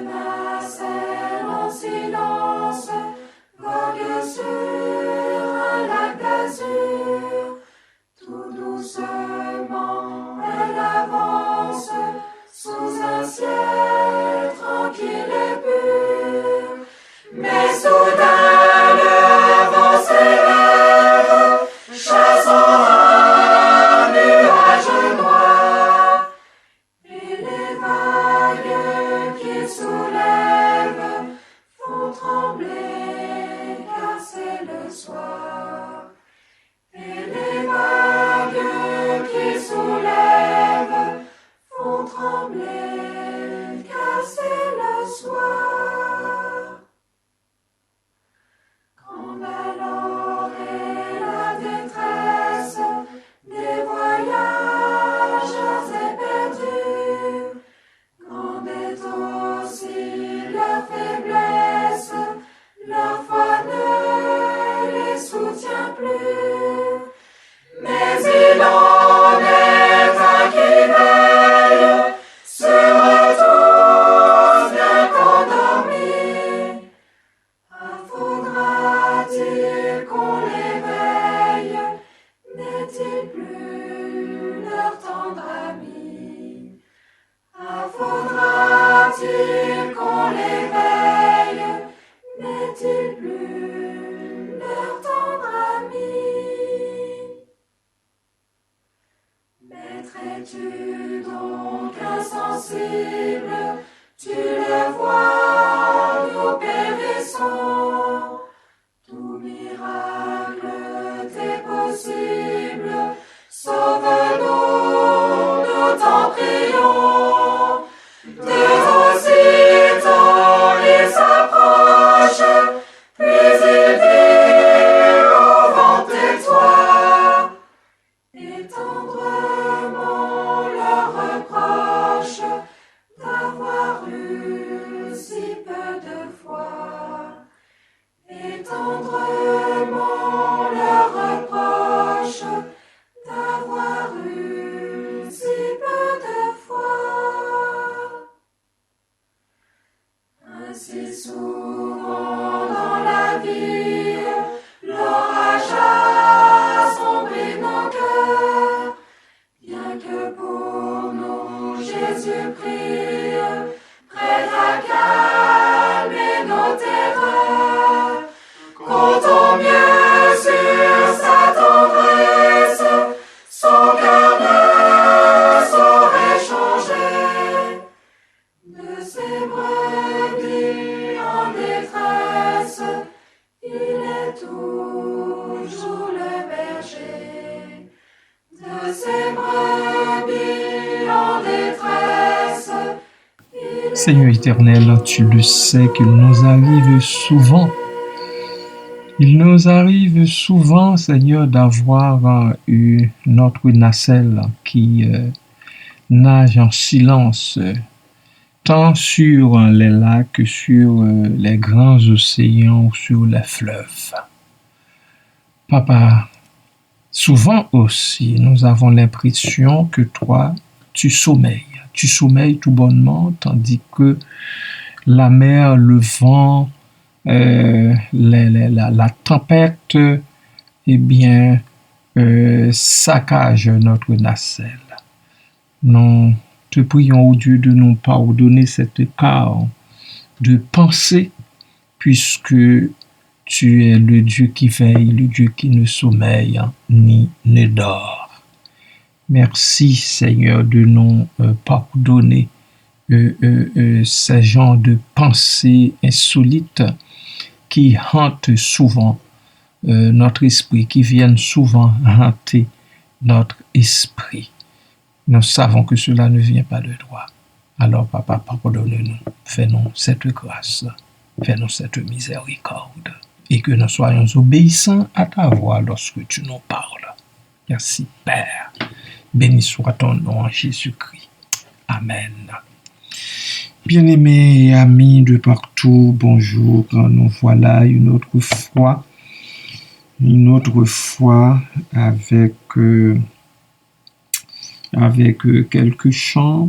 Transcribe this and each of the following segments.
nacelle en silence vogue sur un lac d'azur. Tout doucement elle avance sous un ciel tranquille et pur. Mais soudain le vent s'élève, chassant un nuage noir. Et les vagues qu'il soulève font trembler car c'est le soir. Et les vagues qu'il soulève font trembler car c'est le soir. Quand alors est la détresse des voyageurs éperdus, quand est aussi leur faiblesse, leur foi ne les soutient plus. Mais il en est un qui veille sur tous bien qu'endormis. Faudra-t-il qu'on l'éveille? N'est-il plus leur tendre ami? Faudra-t-il qu'on l'éveille? N'est-il plus leur tendre ami? Maître, es-tu donc insensible? Tu le vois, nous périssons. Tout miracle t'est possible. Sauve-nous, nous t'en prions. De aussitôt il s'approche, puis il dit au vent tais-toi. Et tendrement leur reproche d'avoir eu si peu de foi. Et tendrement leur reproche d'avoir eu si peu de foi. Ainsi souvent dans la vie, l'orage assombrit nos cœurs, bien que pour nous Jésus prie, prêt à calmer nos terreurs. Comptons mieux sur sa tendresse, son cœur ne saurait changer. De ses brebis en détresse, il est toujours le berger. De ses brebis en détresse, Seigneur éternel, tu le sais qu'il nous arrive souvent. Il nous arrive souvent, Seigneur, d'avoir eu notre nacelle qui nage en silence, tant sur les lacs que sur les grands océans ou sur les fleuves. Papa, souvent aussi, nous avons l'impression que toi, tu sommeilles. Tu sommeilles tout bonnement, tandis que la mer, le vent, la tempête, eh bien, saccage notre nacelle. Nous te prions, ô Dieu, de nous pardonner cet écart de pensée, puisque tu es le Dieu qui veille, le Dieu qui ne sommeille ni ne dort. Merci, Seigneur, de nous pardonner ces genres de pensées insolites qui hantent souvent notre esprit, qui viennent souvent hanter notre esprit. Nous savons que cela ne vient pas de toi. Alors, Papa, pardonne-nous. Fais-nous cette grâce. Fais-nous cette miséricorde. Et que nous soyons obéissants à ta voix lorsque tu nous parles. Merci, Père. Béni soit ton nom en Jésus-Christ. Amen. Bien-aimés amis de partout, bonjour. Nous voilà une autre fois avec quelques chants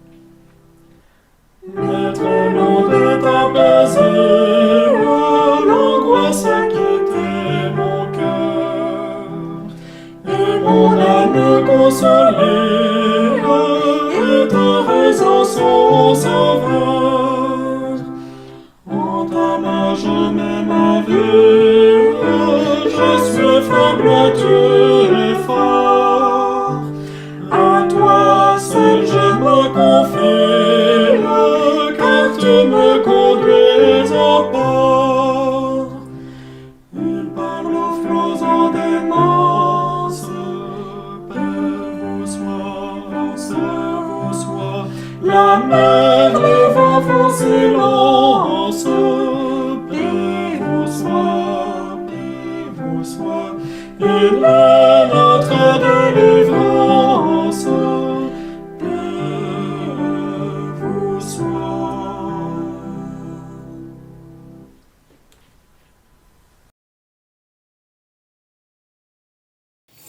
désir, l'angoisse inquiétait mon cœur. Et mon âme consolée, est heureuse en son sauveur. Entame jamais ma vie, je suis faible, tu es fort. À toi seul je me confie, car tu me conduis au port. Il parle aux flots en démence, paix vous soit. La mer, les vents font silence, paix vous soit. Il est notre délivrance, paix vous soit.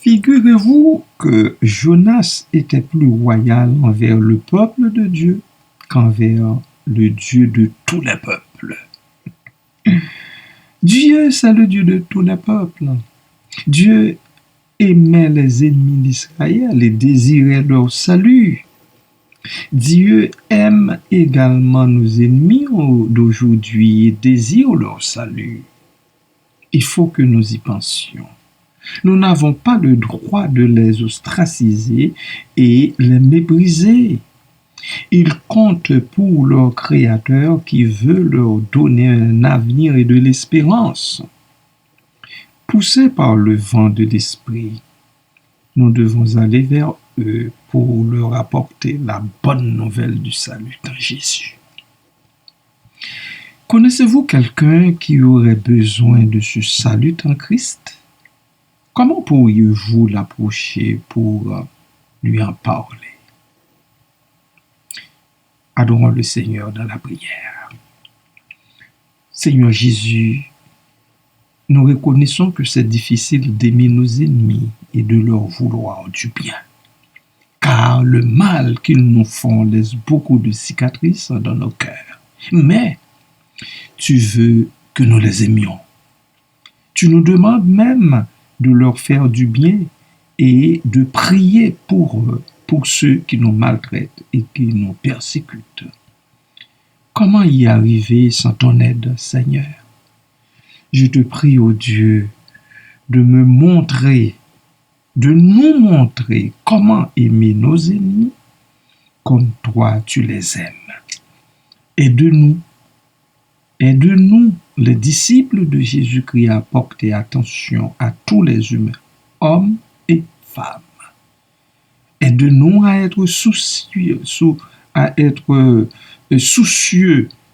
Figurez-vous que Jonas était plus royal envers le peuple de Dieu qu'envers le Dieu de tous les peuples. Dieu, c'est le Dieu de tous les peuples. Dieu aimait les ennemis d'Israël et désirait leur salut. Dieu aime également nos ennemis d'aujourd'hui et désire leur salut. Il faut que nous y pensions. Nous n'avons pas le droit de les ostraciser et les mépriser. Ils comptent pour leur Créateur qui veut leur donner un avenir et de l'espérance. Poussés par le vent de l'Esprit, nous devons aller vers eux pour leur apporter la bonne nouvelle du salut en Jésus. Connaissez-vous quelqu'un qui aurait besoin de ce salut en Christ? Comment pourriez-vous l'approcher pour lui en parler? Adorons le Seigneur dans la prière. Seigneur Jésus, nous reconnaissons que c'est difficile d'aimer nos ennemis et de leur vouloir du bien, car le mal qu'ils nous font laisse beaucoup de cicatrices dans nos cœurs. Mais tu veux que nous les aimions. Tu nous demandes même de leur faire du bien et de prier pour eux, pour ceux qui nous maltraitent et qui nous persécutent. Comment y arriver sans ton aide, Seigneur? Je te prie, ô Dieu, de me montrer, de nous montrer comment aimer nos ennemis comme toi tu les aimes. Aide-nous, les disciples de Jésus-Christ, à porter attention à tous les humains, hommes et femmes. Aide-nous à être soucieux,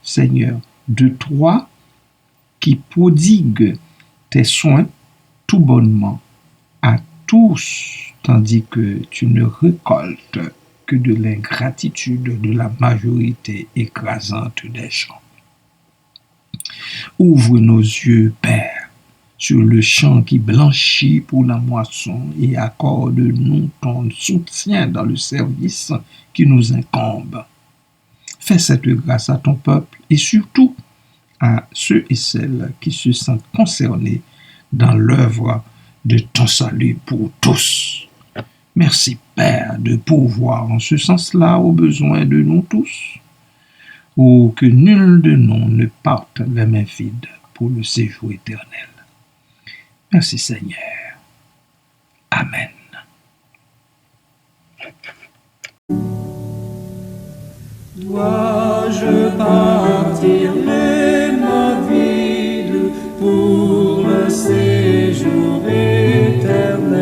Seigneur, de toi qui prodigues tes soins tout bonnement à tous, tandis que tu ne récoltes que de l'ingratitude de la majorité écrasante des gens. Ouvre nos yeux, Père, sur le champ qui blanchit pour la moisson et accorde-nous ton soutien dans le service qui nous incombe. Fais cette grâce à ton peuple et surtout à ceux et celles qui se sentent concernés dans l'œuvre de ton salut pour tous. Merci, Père, de pourvoir en ce sens-là aux besoins de nous tous, ou que nul de nous ne parte les mains vides pour le séjour éternel. Merci, Seigneur. Amen. Dois-je partir les mains vides pour le séjour éternel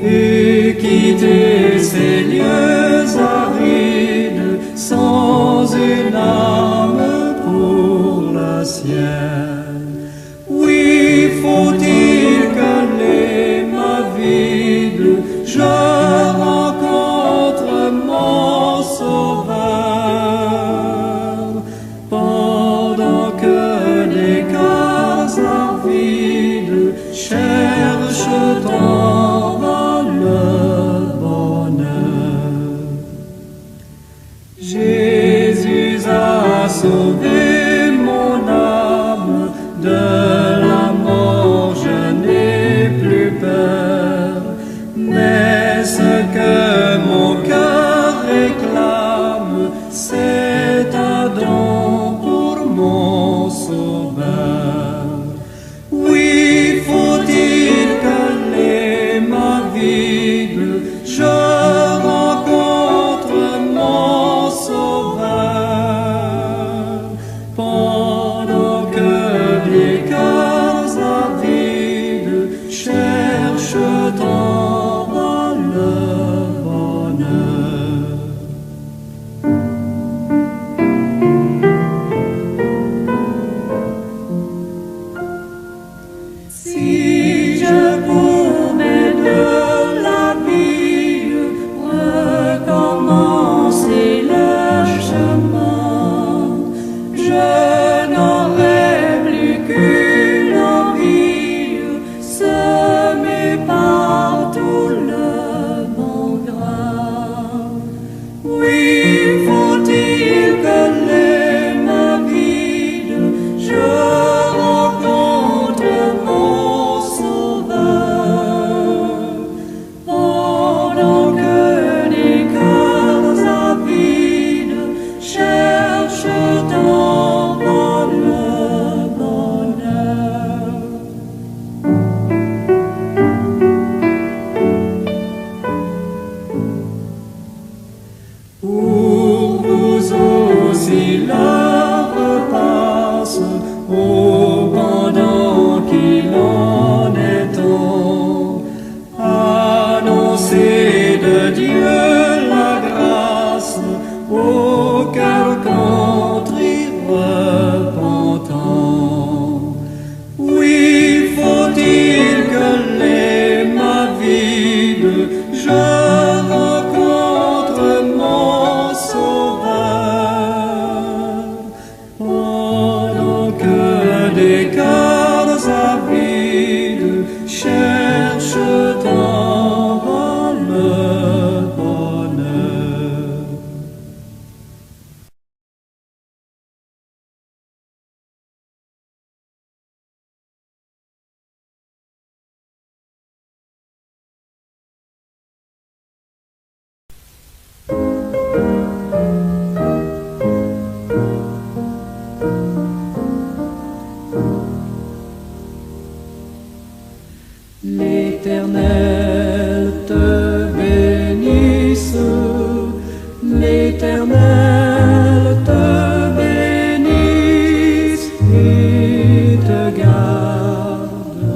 et quitter ces lieux arides sans une âme pour la sienne? Oui, faut-il que les mains vides je rencontre mon Sauveur? sauvé mon âme de la mort, je n'ai plus peur. Mais ce que mon cœur réclame, c'est un don pour mon sauveur. Oui, faut-il que les mains vides je rencontre mon sauveur, pendant que des cœurs avides cherchent en vain le bonheur. Si je pouvais de la vie recommencer le chemin, je n'aurais plus qu'une envie, semer partout le bon grain. Oui, faut-il que les mains vides je rencontre mon sauveur, pendant que des cœurs avides cherchent en vain le bonheur. Pour vous aussi l'heure passe, oh, pendant qu'il en est temps, annoncer de Dieu la grâce au cœur contrit repentant. Oui, faut-il que les mains vides je rencontre mon sauveur, pendant que des cœurs avides cherchent en vain le bonheur. L'Éternel te bénisse, l'Éternel te bénisse et te garde,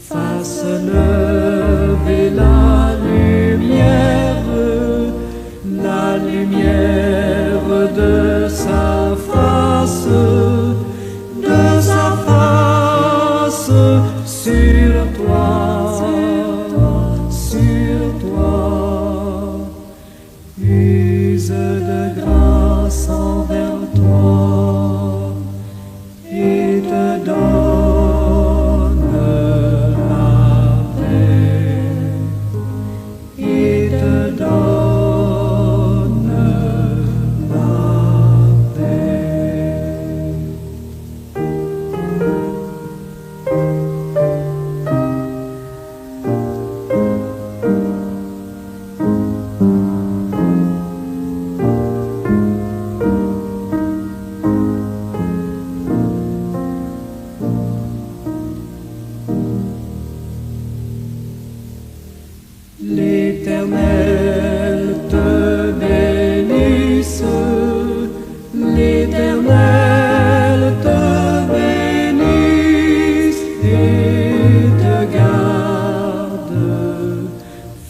fasse lever la lumière de sa face sur toi, use de grâce envers toi et te donne la paix, et te donne la paix. L'Éternel te bénisse, l'Éternel te bénisse et te garde,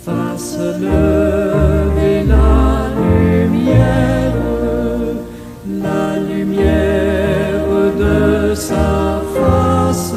fasse lever la lumière de sa face